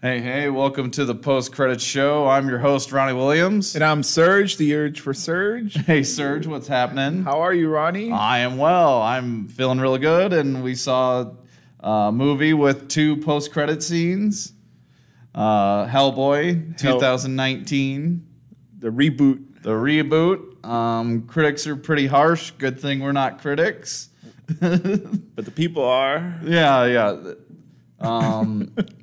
Hey, welcome to the post-credits show. I'm your host, Ronnie Williams. And I'm Serge, the urge for Serge. Hey, Serge, what's happening? How are you, Ronnie? I am well. I'm feeling really good, and we saw a movie with two post-credit scenes. Hellboy, 2019. The reboot. The reboot. Critics are pretty harsh. Good thing we're not critics. But the people are. Yeah.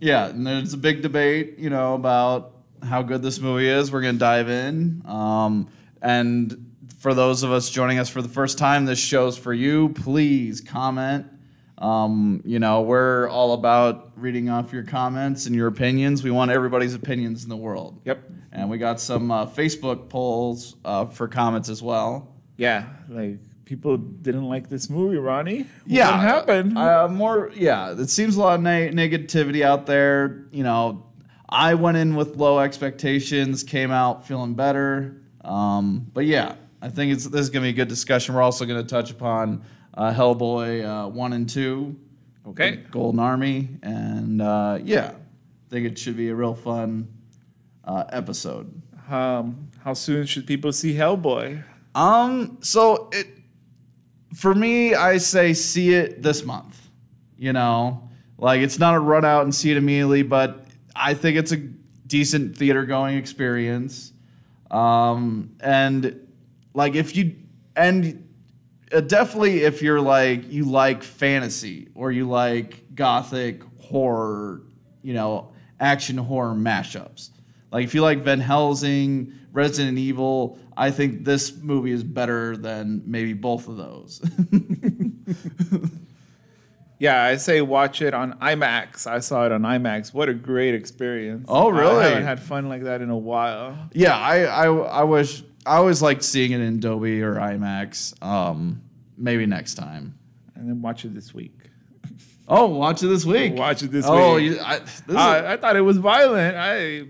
Yeah, and there's a big debate, about how good this movie is. We're going to dive in. And for those of us joining us for the first time, this show's for you. Please comment. We're all about reading off your comments and your opinions. We want everybody's opinions in the world. Yep. And we got some Facebook polls for comments as well. Yeah, people didn't like this movie, Ronnie. Yeah. What happened? It seems a lot of negativity out there. I went in with low expectations, came out feeling better. But yeah, I think this is going to be a good discussion. We're also going to touch upon Hellboy 1 and 2. Okay. Golden Army. And I think it should be a real fun episode. How soon should people see Hellboy? For me, I say see it this month. It's not a run out and see it immediately, but I think it's a decent theater going experience. Definitely if you're you like fantasy or you like gothic horror, action horror mashups. If you like Van Helsing, Resident Evil, I think this movie is better than maybe both of those. Yeah, I say watch it on IMAX. I saw it on IMAX. What a great experience. Oh, really? I haven't had fun like that in a while. Yeah, I always liked seeing it in Dolby or IMAX. Maybe next time. And then watch it this week. Oh, watch it this week. Watch it this week. I thought it was violent. I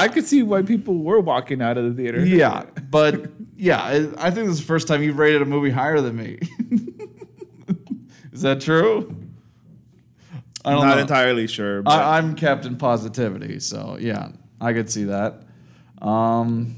could see why people were walking out of the theater. Yeah, but I think this is the first time you've rated a movie higher than me. Is that true? I'm not entirely sure. But I'm Captain Positivity, so yeah, I could see that. I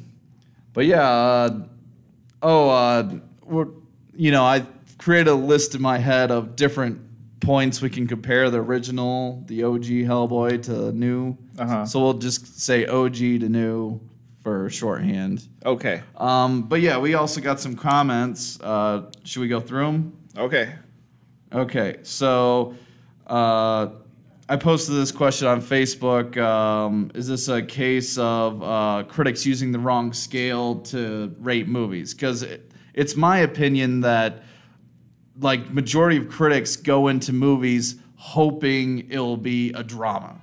created a list in my head of different points we can compare the original, the OG Hellboy, to new. So we'll just say OG to new for shorthand. Okay. We also got some comments. Should we go through them? Okay. So I posted this question on Facebook. Is this a case of critics using the wrong scale to rate movies? Because it's my opinion that majority of critics go into movies hoping it'll be a drama.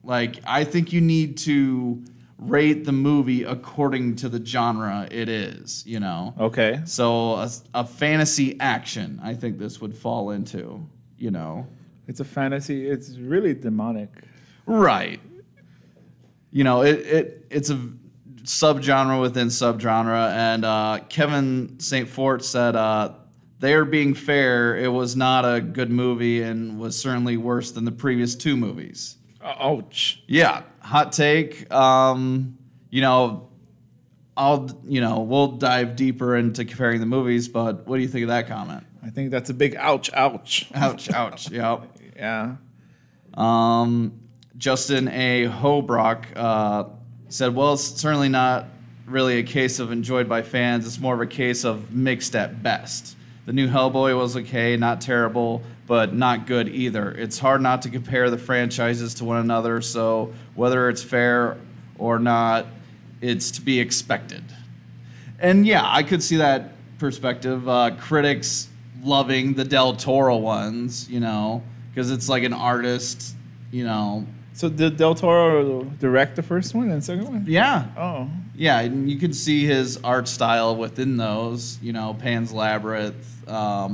I think you need to rate the movie according to the genre it is, Okay. So a fantasy action, I think this would fall into, It's a fantasy. It's really demonic. Right. It's a subgenre within subgenre, and Kevin St. Fort said, they are being fair, it was not a good movie and was certainly worse than the previous two movies. Ouch. Yeah, hot take. We'll dive deeper into comparing the movies, but what do you think of that comment? I think that's a big ouch. Ouch, yep. Yeah. Justin A. Hobrock said, well, it's certainly not really a case of enjoyed by fans. It's more of a case of mixed at best. The new Hellboy was okay, not terrible, but not good either. It's hard not to compare the franchises to one another, so whether it's fair or not, it's to be expected. And yeah, I could see that perspective. Critics loving the Del Toro ones, because it's like an artist, So did Del Toro direct the first one and second one? Yeah. Oh. Yeah, and you could see his art style within those, Pan's Labyrinth,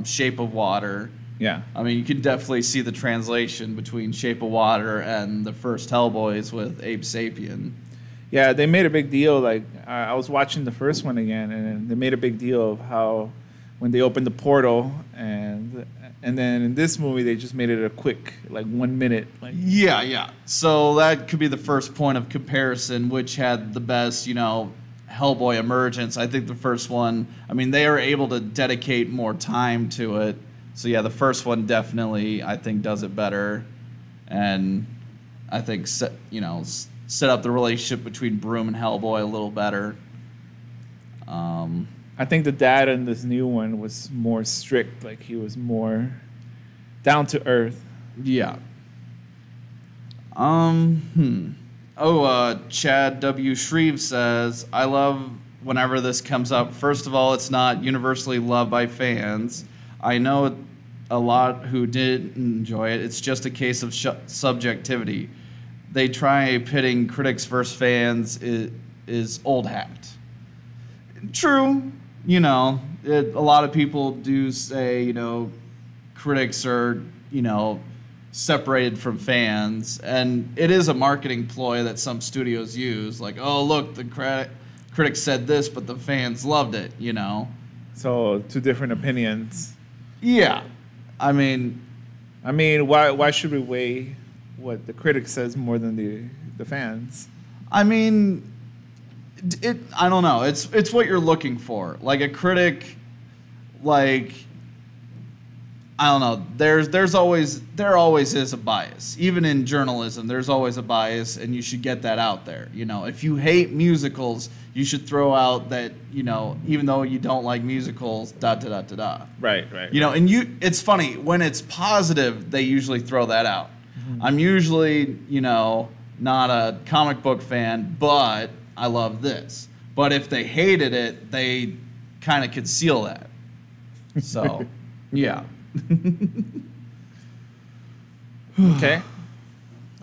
Shape of Water. Yeah. I mean, you can definitely see the translation between Shape of Water and the first Hellboys with Abe Sapien. Yeah, they made a big deal. I was watching the first one again, and they made a big deal of how when they opened the portal and And then in this movie, they just made it a quick, like 1 minute. Like yeah. So that could be the first point of comparison, which had the best, Hellboy emergence. I think the first one, they are able to dedicate more time to it. So yeah, the first one definitely, I think, does it better. And I think, set up the relationship between Broom and Hellboy a little better. I think the dad in this new one was more strict. Like, he was more down to earth. Yeah. Chad W. Shreve says, I love whenever this comes up. First of all, it's not universally loved by fans. I know a lot who did enjoy it. It's just a case of subjectivity. They try pitting critics versus fans is old hat. True. A lot of people do say, critics are, separated from fans. And it is a marketing ploy that some studios use. Like, oh, look, the critics said this, but the fans loved it, So, two different opinions. Yeah. Why should we weigh what the critic says more than the fans? I don't know. It's what you're looking for. Like a critic, like, I don't know. There always is a bias. Even in journalism, there's always a bias, and you should get that out there. If you hate musicals, you should throw out that, even though you don't like musicals, ... Right. And it's funny when it's positive, they usually throw that out. Mm-hmm. I'm usually, not a comic book fan, but I love this. But if they hated it, they kind of conceal that. So, yeah. Okay.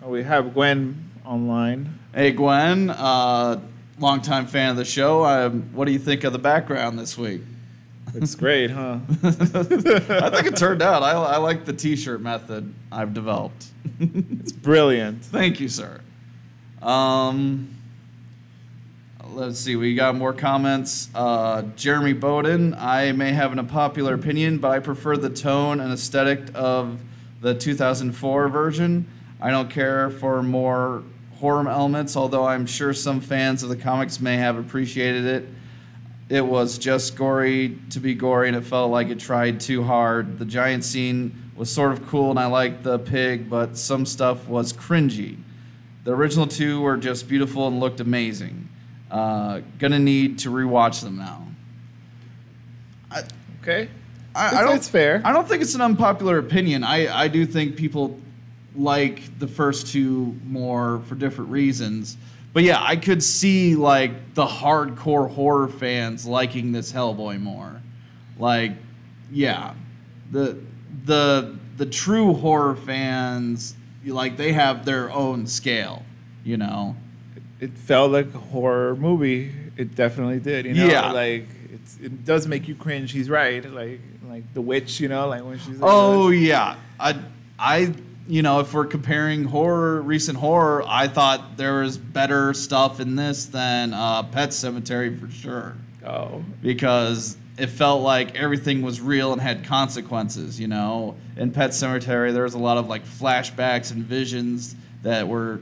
We have Gwen online. Hey, Gwen, longtime fan of the show. What do you think of the background this week? Looks great, huh? I think it turned out. I like the T-shirt method I've developed. It's brilliant. Thank you, sir. Let's see. We got more comments. Jeremy Bowden. I may have an unpopular opinion, but I prefer the tone and aesthetic of the 2004 version. I don't care for more horror elements, although I'm sure some fans of the comics may have appreciated it. It was just gory to be gory, and it felt like it tried too hard. The giant scene was sort of cool, and I liked the pig, but some stuff was cringy. The original two were just beautiful and looked amazing. Gonna need to rewatch them now. Okay. I don't. It's fair. I don't think it's an unpopular opinion. I do think people like the first two more for different reasons. But yeah, I could see like the hardcore horror fans liking this Hellboy more. Like, yeah, the true horror fans, like, they have their own scale, It felt like a horror movie. It definitely did. Yeah. Like it does make you cringe. He's right. Like the witch. Like when she's. Oh yeah, I if we're comparing recent horror, I thought there was better stuff in this than Pet Sematary for sure. Oh. Because it felt like everything was real and had consequences. In Pet Sematary, there was a lot of like flashbacks and visions that were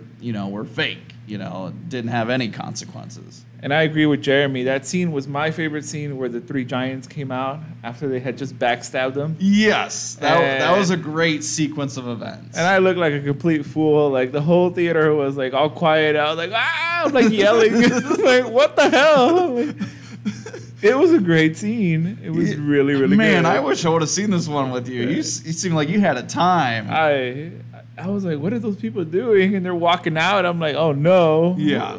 fake. Didn't have any consequences. And I agree with Jeremy. That scene was my favorite scene where the three giants came out after they had just backstabbed them. Yes. That was a great sequence of events. And I looked like a complete fool. Like, the whole theater was, like, all quiet. I was like, ah! I was, like, yelling. Like, what the hell? Like, it was a great scene. It was really, really good. Man, I wish I would have seen this one with you. You seemed like you had a time. I was like, what are those people doing? And they're walking out. I'm like, oh, no. Yeah.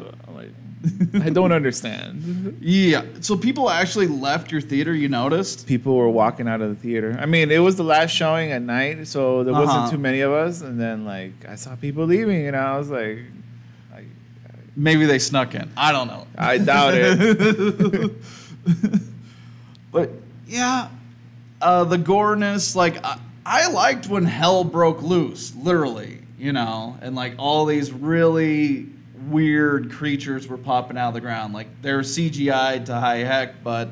I don't understand. Yeah. So people actually left your theater, you noticed? People were walking out of the theater. It was the last showing at night, so there wasn't too many of us. And then, I saw people leaving, and I was like... Maybe they snuck in. I don't know. I doubt it. But, yeah, the goreness, I liked when hell broke loose, literally, and, all these really... weird creatures were popping out of the ground. They're CGI'd to high heck, but,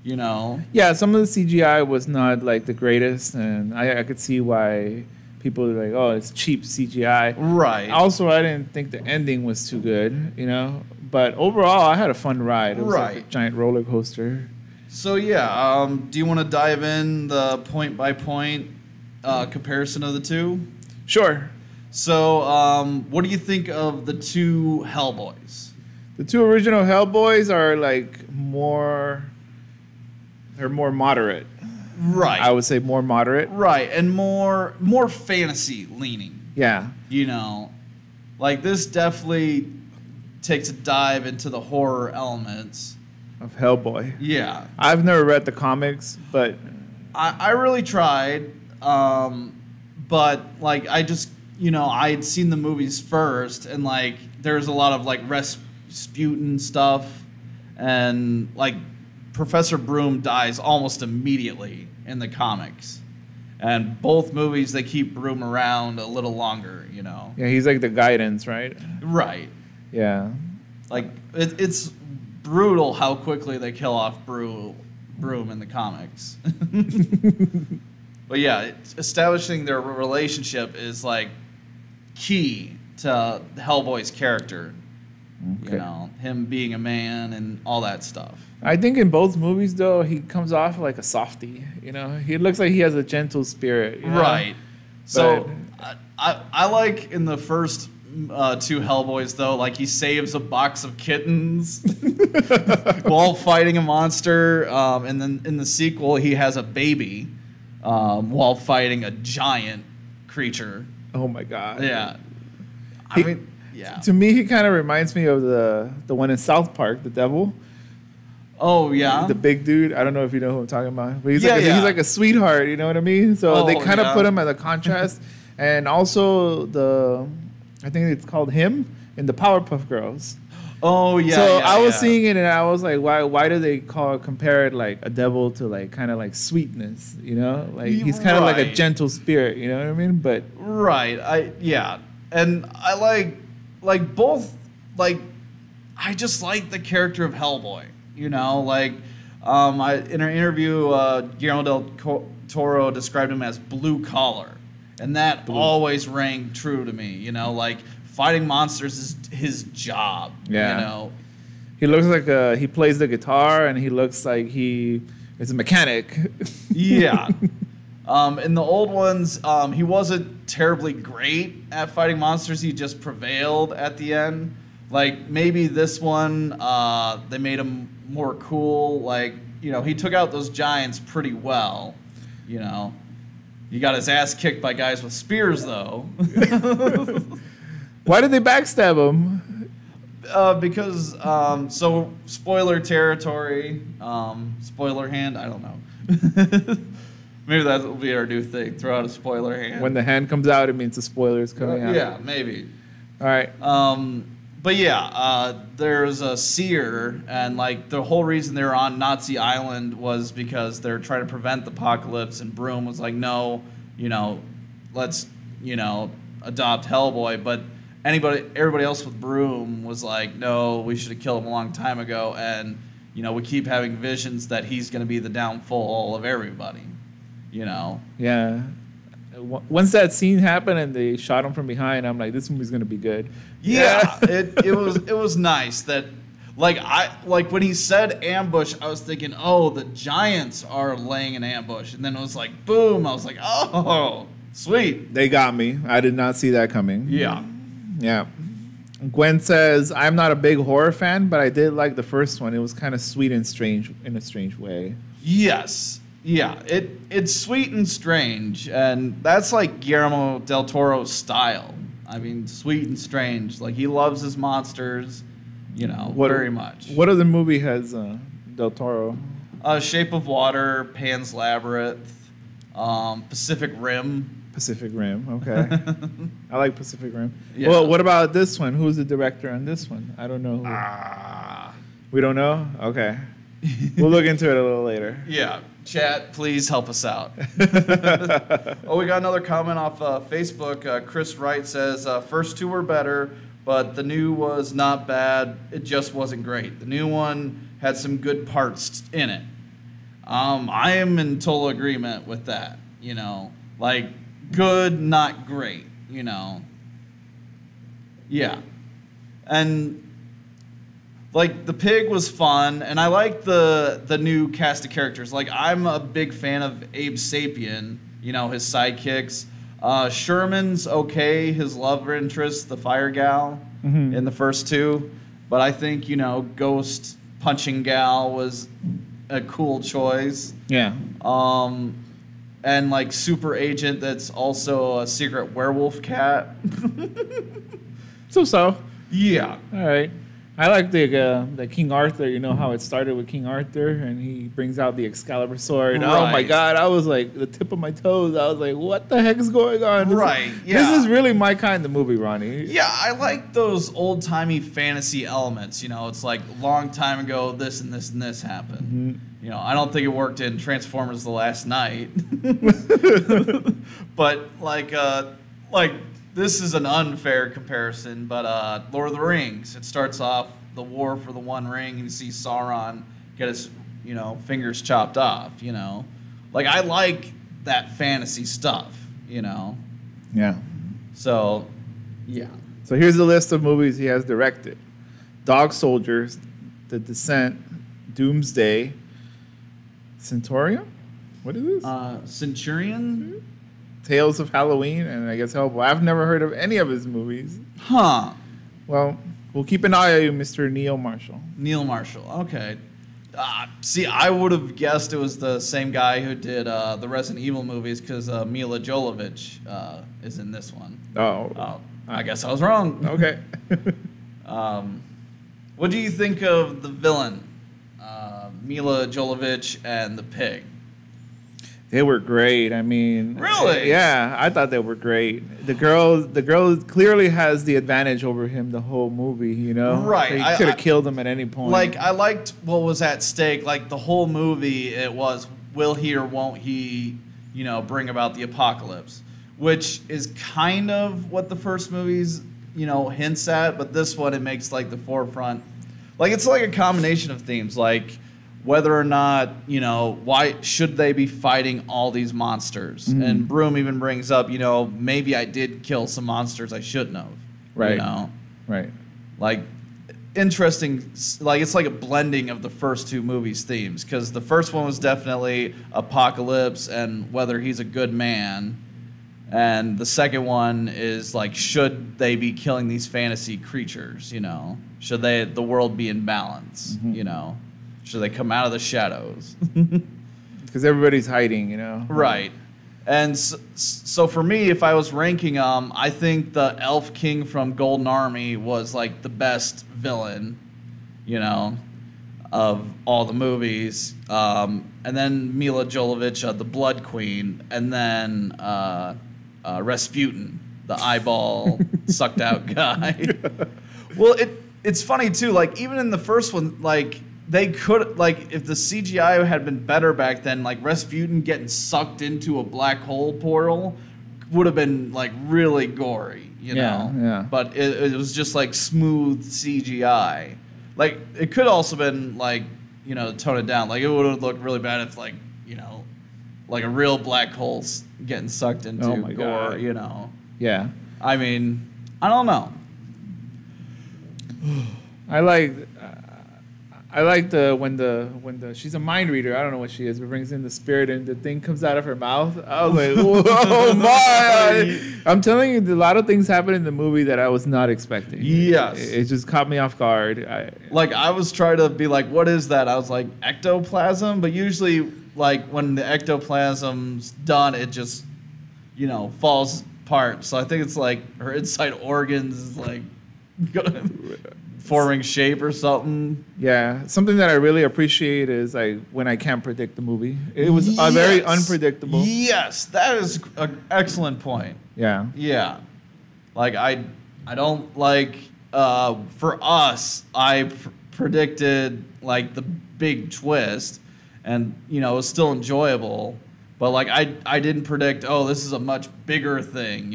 you know. Yeah, some of the CGI was not like the greatest, and I could see why people are like, oh, it's cheap CGI. Right. Also, I didn't think the ending was too good, you know. But overall, I had a fun ride. It was like a giant roller coaster. So yeah, do you want to dive in the point by point comparison of the two? Sure. So, what do you think of the two Hellboys? The two original Hellboys are like they're more moderate. Right. I would say more moderate. Right, and more fantasy leaning. Yeah. You know, like this definitely takes a dive into the horror elements Of Hellboy. Yeah. I've never read the comics, but I really tried. But like I just, you know, I had seen the movies first, and like there's a lot of like Rasputin stuff, and like Professor Broom dies almost immediately in the comics. And both movies, they keep Broom around a little longer, you know. yeah, he's like the guidance, right? Right. Yeah. Like it's brutal how quickly they kill off Broom in the comics. But yeah, establishing their relationship is like key to Hellboy's character. Okay. You know, him being a man and all that stuff. I think in both movies, though, he comes off like a softie. You know, he looks like he has a gentle spirit. You know? Right. So I like in the first two Hellboys, though, like he saves a box of kittens while fighting a monster. And then in the sequel, he has a baby while fighting a giant creature. Oh, my God. Yeah. I mean, yeah. To me, he kind of reminds me of the one in South Park, the devil. Oh, yeah? The big dude. I don't know if you know who I'm talking about. But he's he's like a sweetheart, you know what I mean? So they kind of put him as a contrast. And also I think it's called Him in the Powerpuff Girls. Oh, yeah. So I was seeing it and I was like, why do they compare it like a devil to like kind of like sweetness, you know? Like he's kind of like a gentle spirit, you know what I mean? But right. And I like both, like I just like the character of Hellboy. You know, like in an interview, Guillermo del Toro described him as blue collar, and that always rang true to me. You know, like fighting monsters is his job. Yeah. You know, he looks like he plays the guitar, and he looks like he is a mechanic. Yeah. In the old ones, he wasn't terribly great at fighting monsters. He just prevailed at the end. Like maybe this one, they made him more cool. Like, you know, he took out those giants pretty well. You know, he got his ass kicked by guys with spears, though. Why did they backstab him? Because, so spoiler territory, spoiler hand, I don't know. Maybe that will be our new thing. Throw out a spoiler hand. When the hand comes out, it means the spoiler is coming out. Yeah, maybe. All right. But yeah, there's a seer, and like the whole reason they were on Nazi Island was because they're trying to prevent the apocalypse, and Broom was like, no, you know, let's, you know, adopt Hellboy. But everybody else with Broom was like, no, we should have killed him a long time ago, and, you know, we keep having visions that he's going to be the downfall of everybody, you know? Yeah. Once that scene happened and they shot him from behind, I'm like, this movie's gonna be good. Yeah, it was nice that like when he said ambush, I was thinking, oh, the giants are laying an ambush, and then it was like boom, I was like, oh, sweet. They got me. I did not see that coming. Yeah. Yeah. Gwen says, I'm not a big horror fan, but I did like the first one. It was kind of sweet and strange in a strange way. Yes. Yeah, it's sweet and strange, and that's like Guillermo del Toro's style. I mean, sweet and strange. Like, he loves his monsters, you know, very much. What other movie has del Toro? Shape of Water, Pan's Labyrinth, Pacific Rim. Pacific Rim, okay. I like Pacific Rim. Yeah. Well, what about this one? Who's the director on this one? I don't know. We don't know? Okay. We'll look into it a little later. Yeah. Chat, please help us out. Oh, we got another comment off Facebook. Chris Wright says, first two were better, but the new was not bad. It just wasn't great. The new one had some good parts in it. I am in total agreement with that. Like good, not great. Yeah, and like the pig was fun, and I like the new cast of characters. Like I'm a big fan of Abe Sapien. His sidekicks. Sherman's okay. His love interest, the fire gal, in the first two, but I think Ghost punching gal was a cool choice. Yeah. And like super agent that's also a secret werewolf cat. So. Yeah. All right. I like the King Arthur. How it started with King Arthur, and he brings out the Excalibur sword. Right. Oh my God! I was like the tip of my toes. I was like, what the heck is going on? This is really my kind of movie, Ronnie. Yeah, I like those old timey fantasy elements. It's like long time ago, this and this and this happened. Mm-hmm. I don't think it worked in Transformers: The Last Night, but like this is an unfair comparison, but Lord of the Rings, it starts off the war for the One Ring, and you see Sauron get his, fingers chopped off, Like, I like that fantasy stuff, Yeah. So, yeah. So here's the list of movies he has directed. Dog Soldiers, The Descent, Doomsday, Centurion? What is this? Centurion? Tales of Halloween, and I guess Hellboy. I've never heard of any of his movies. Huh. Well, we'll keep an eye on you, Mr. Neil Marshall. Neil Marshall, okay. See, I would have guessed it was the same guy who did the Resident Evil movies because Mila Jovovich is in this one. Oh. I guess I was wrong. Okay. What do you think of the villain, Mila Jovovich and the pig? They were great. I mean, really? Yeah, I thought they were great. The girl clearly has the advantage over him the whole movie. Right? They could have killed him at any point. Like I liked what was at stake. Like the whole movie, it was will he or won't he, bring about the apocalypse, which is kind of what the first movie's hints at, but this one it makes like the forefront. Like it's like a combination of themes, like whether or not, why should they be fighting all these monsters? Mm-hmm. And Broom even brings up, maybe I did kill some monsters I shouldn't have. Right. Right. Like, interesting, like, it's like a blending of the first two movies' themes, because the first one was definitely apocalypse and whether he's a good man. And the second one is, like, should they be killing these fantasy creatures, Should the world be in balance, Should they come out of the shadows? Because everybody's hiding, Right. And so for me, if I was ranking them, I think the Elf King from Golden Army was like the best villain, of all the movies. And then Mila Jovovich, the Blood Queen, and then Rasputin, the eyeball sucked out guy. Well, it's funny too. Like even in the first one, like. They could, like, if the CGI had been better back then, like, Rasputin getting sucked into a black hole portal would have been, like, really gory, you know? Yeah. But it was just, like, smooth CGI. Like, it could also been, like, tone it down. Like, it would have looked really bad if, like, like a real black hole getting sucked into gore, God. Yeah. I mean, I don't know. I like when the she's a mind reader. I don't know what she is, but brings in the spirit and the thing comes out of her mouth. I was like, whoa, my! I'm telling you, a lot of things happen in the movie that I was not expecting. Yes, it just caught me off guard. I was trying to be like, what is that? I was like, ectoplasm, but usually, like when the ectoplasm's done, it just falls apart. So I think it's like her inside organs is like forming shape or something. Yeah, something that I really appreciate is like when I can't predict the movie. It was very unpredictable. Yes, that is an excellent point. Yeah. Like I don't like for us. I predicted like the big twist, and it was still enjoyable. But like I didn't predict. Oh, this is a much bigger thing.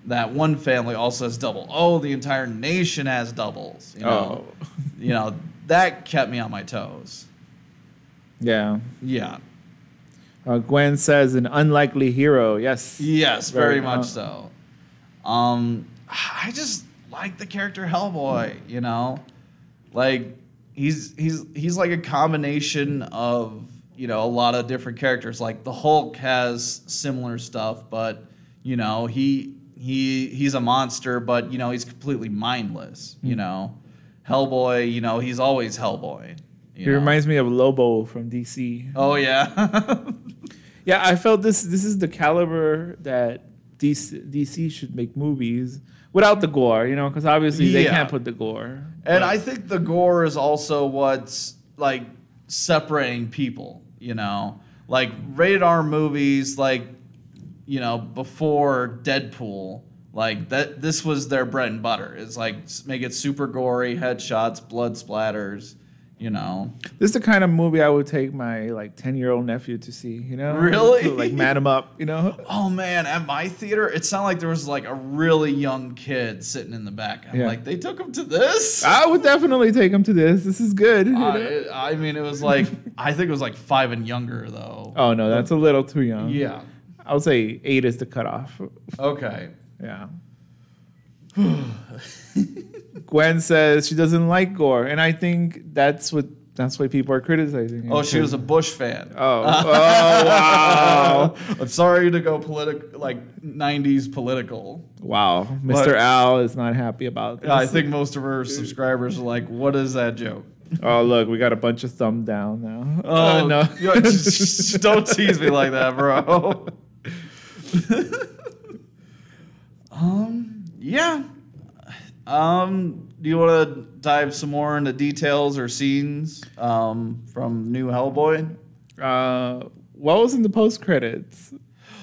That one family also has double. Oh, the entire nation has doubles. That kept me on my toes. Yeah. Yeah. Gwen says an unlikely hero. Yes. Yes, very much so. I just like the character Hellboy, you know? Like he's like a combination of, you know, a lot of different characters. Like the Hulk has similar stuff, but you know, he's a monster, but you know, he's completely mindless, you know. Hellboy, you know, he's always Hellboy. He reminds me of Lobo from DC. Oh yeah. Yeah, I felt this is the caliber that DC should make movies without the gore, you know, because obviously they can't put the gore. And I think the gore is also what's like separating people, you know, like rated R movies, like, you know, before Deadpool, like that. This was their bread and butter. It's like make it super gory, headshots, blood splatters. You know, this is the kind of movie I would take my like 10-year-old nephew to see. You know, really, to, like man him up. You know. Oh man, at my theater, it sounded like there was like a really young kid sitting in the back. I'm like, they took him to this. I would definitely take him to this. This is good. I mean, it was like I think it was like 5 and younger though. Oh no, that's a little too young. Yeah, I would say 8 is the cutoff. Okay. Yeah. Gwen says she doesn't like gore, and I think that's why people are criticizing her. Oh, she was a Bush fan. Oh wow! I'm sorry to go like 90s political. Wow, Mr. Al is not happy about this. I think most of her subscribers are like, "What is that joke?" Oh look, we got a bunch of thumb down now. Oh no! Don't tease me like that, bro. Yeah. Do you want to dive some more into details or scenes from new Hellboy? What was in the post credits?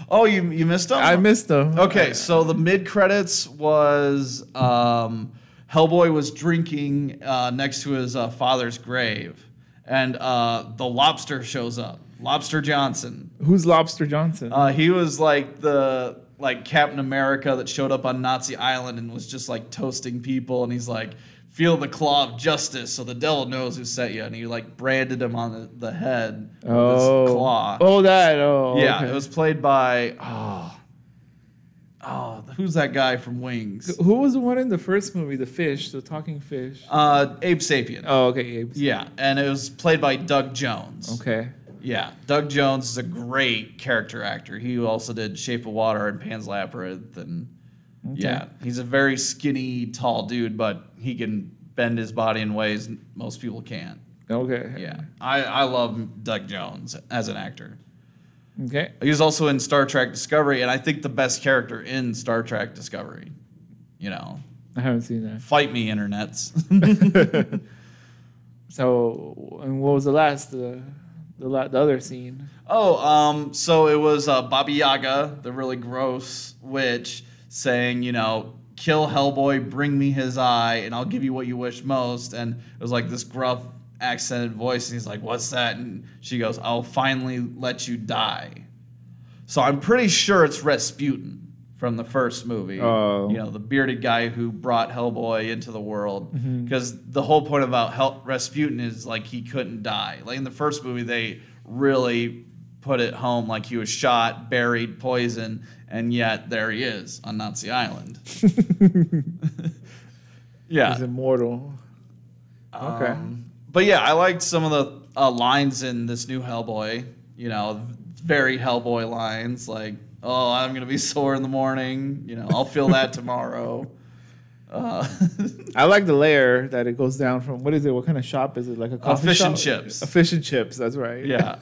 Oh, you missed them? I missed them. Okay, so the mid credits was Hellboy was drinking next to his father's grave, and the Lobster shows up. Lobster Johnson. Who's Lobster Johnson? He was like the Captain America that showed up on Nazi Island and was just like toasting people, and he's like, feel the claw of justice so the devil knows who sent you, and he like branded him on the head with his claw. Yeah, okay. It was played by who's that guy from Wings? Who was the one in the first movie, the fish, the talking fish? Abe Sapien. Oh, okay, Abe Sapien. Yeah, and it was played by Doug Jones. Okay. Yeah, Doug Jones is a great character actor. He also did Shape of Water and Pan's Labyrinth, and yeah, he's a very skinny, tall dude, but he can bend his body in ways most people can't. Okay. Yeah, I love Doug Jones as an actor. Okay. He was also in Star Trek Discovery, and I think the best character in Star Trek Discovery. You know, I haven't seen that. Fight me, internets. So, and what was the last? The other scene. So it was Baba Yaga, the really gross witch, saying, you know, kill Hellboy, bring me his eye, and I'll give you what you wish most. And it was like this gruff, accented voice, and he's like, what's that? And she goes, I'll finally let you die. So I'm pretty sure it's Rasputin from the first movie. Oh. You know, the bearded guy who brought Hellboy into the world. Because the whole point about Rasputin is, like, he couldn't die. Like, in the first movie, they really put it home, like, he was shot, buried, poisoned, and yet there he is on Nazi Island. Yeah. He's immortal. Okay. But, yeah, I liked some of the lines in this new Hellboy. You know, very Hellboy lines, like, oh, I'm going to be sore in the morning. You know, I'll feel that tomorrow. I like the layer that it goes down from. What is it? What kind of shop is it? Like a coffee fish shop? and chips. A fish and chips. That's right. Yeah.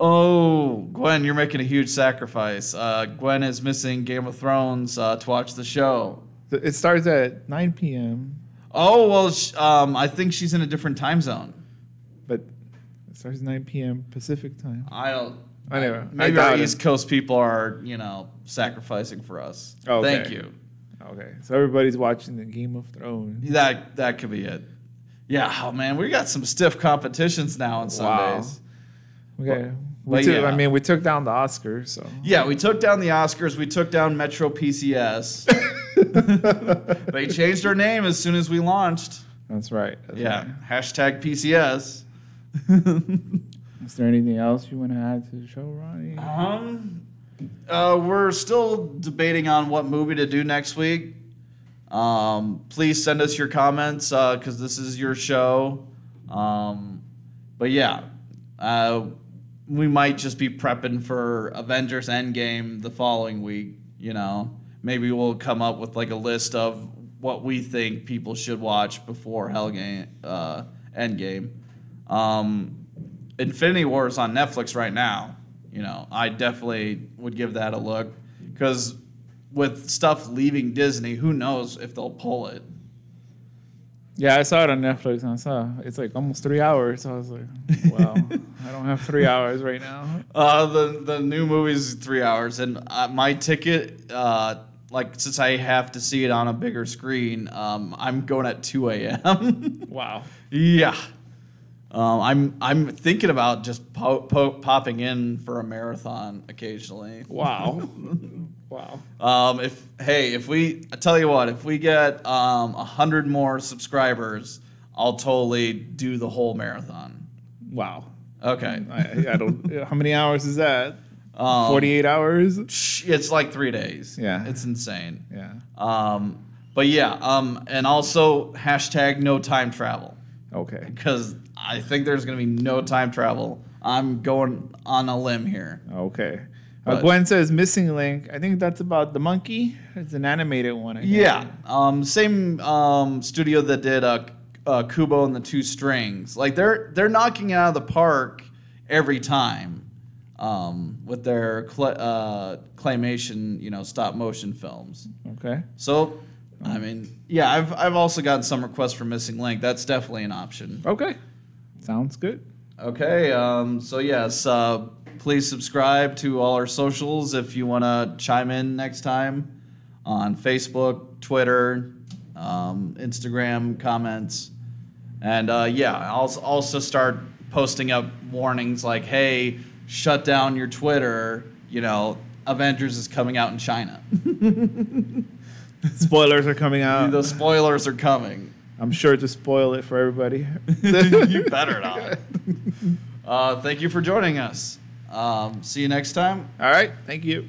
Oh, Gwen, you're making a huge sacrifice. Gwen is missing Game of Thrones to watch the show. It starts at 9 p.m. Oh, well, I think she's in a different time zone. But it starts at 9 p.m. Pacific time. I don't... Anyway, maybe our East Coast people are, you know, sacrificing for us. Okay. Thank you. Okay, so everybody's watching the Game of Thrones. That could be it. Yeah, oh man, we got some stiff competitions now on Sundays. Wow. Okay. We took down the Oscars, so. Yeah, we took down the Oscars. We took down Metro PCS. They changed our name as soon as we launched. That's right. Right. Hashtag PCS. Is there anything else you want to add to the show, Ronnie? We're still debating on what movie to do next week. Please send us your comments because this is your show. But yeah, we might just be prepping for Avengers Endgame the following week. You know, maybe we'll come up with like a list of what we think people should watch before Endgame. Infinity War is on Netflix right now. You know, I definitely would give that a look because with stuff leaving Disney, who knows if they'll pull it. Yeah, I saw it on Netflix, and I saw it's like almost 3 hours. So I was like, well, I don't have 3 hours right now. The new movie's 3 hours, and my ticket, like since I have to see it on a bigger screen, I'm going at 2 a.m. Wow. Yeah. I'm thinking about just popping in for a marathon occasionally. Wow. Wow. I tell you what, if we get 100 more subscribers, I'll totally do the whole marathon. Wow. Okay. I don't. How many hours is that? 48 hours. It's like 3 days. Yeah. It's insane. Yeah. But yeah. And also hashtag no time travel. Okay. Because I think there's going to be no time travel. I'm going on a limb here. Okay. Gwen says missing link. I think that's about the monkey. It's an animated one. Yeah. Same studio that did Kubo and the Two Strings. Like they're knocking it out of the park every time with their claymation, stop motion films. Okay. So, I mean, yeah, I've also gotten some requests for missing link. That's definitely an option. Okay. Sounds good. Okay. So yes. Please subscribe to all our socials if you want to chime in next time on Facebook, Twitter, Instagram, comments. And I'll also start posting up warnings like, hey, shut down your Twitter. Avengers is coming out in China. Spoilers are coming out. The spoilers are coming. I'm sure to spoil it for everybody. You better not. Thank you for joining us. See you next time. All right. Thank you.